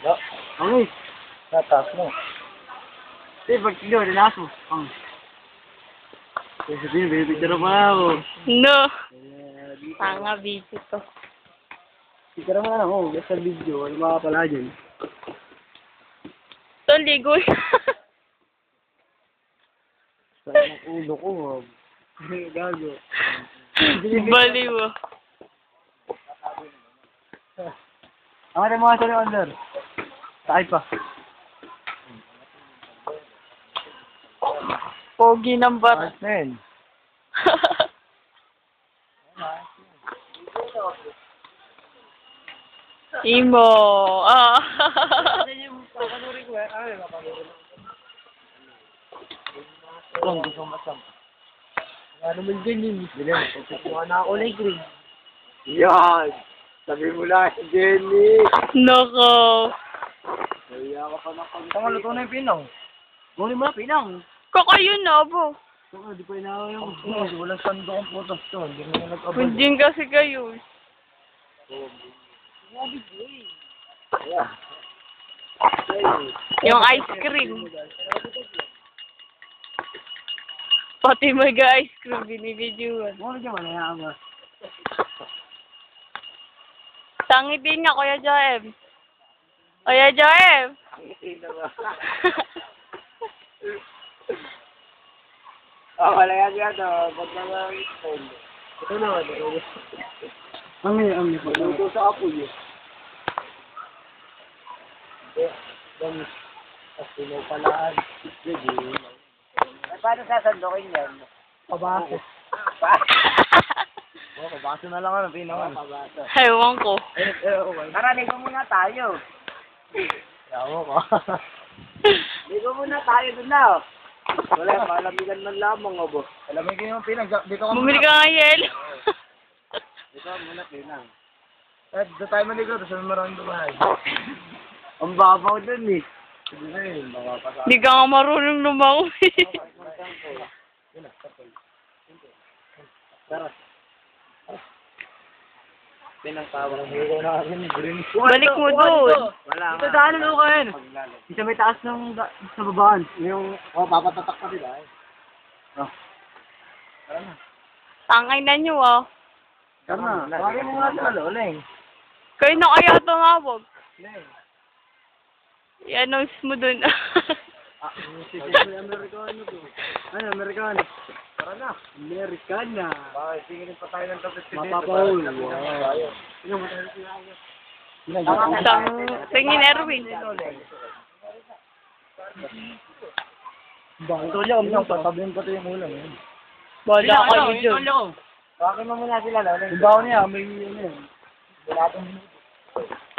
No. Ang Tatas mo. eh, pag siguro, relax mo. Ang. Kaya sabihin, binipicture pa ako. No. Tanga video to. Picture mo na ako, sa video, ano mga pala dyan. To, ligo na. Sa ulo ko, gago. Baliw. Ang ating mga sorry under. Sakay pa. Pogi ng bar. Men. Imo. Ah. Kung gusto mo masam. Ano mo din yun? Bilang, pagkukuha na ako ng green. Yan! Sabi mo lang, Jenny! Nako. Kaya ka pa ng pag... Tama, luto na yung pinang. Muli mo na pinang. Kakayo na po. Tama, di pa inawa yung... Walang sando kong putos to. Hindi mo na nag-abad. Puding kasi kayo. Yung ice cream. Pati mag-ice cream, binibidyoan. Muli ka man, hayaan mo. Tangitin niya, Kuya Joem. Kuya Joem! Wala yan yan. Ba't naman ito na, ito. Ang pagluto sa apoy. Kasi mo palaan. Paano sasandokin yan? Pabaso. Pabaso na lang ano, pinangan. Ewan ko. Tara, ligo muna tayo. Yawo ko. Ligo muna tayo dun na. Wala, malamigan man lamang o boss. Alamigin yung pinang. Bumili ka nga yelo. Dito muna pinang. Dito tayo maligo, tapos maraming dumahay. Ang babaw dun eh. Sige na yun, makapasa. Hindi ka nga marunong lumangoy. Tara. Pinang-tawang hero namin. Balik mo doon. Wala nga. Ito daan ano kayo? Isa may taas ng sa babaan. Yung, papatatak pa sila eh. Tara na. Tangay na nyo ah. Tara na. Bakit mo nga sila loleng? Kayo na kaya tumawag. Leng. I-announce mo doon. May Amerikano to. Ay, Amerikano. Tara na. Amerikana. Bakit? Tingin pa tayo ng tapos. Mapapahul. Wow. Tingin Erwin. Ito lang, tatabihin pa ito yung ulam. Bala kayo dyan. Bakit mo muna sila loleng? Yung baon niya, may yun yun.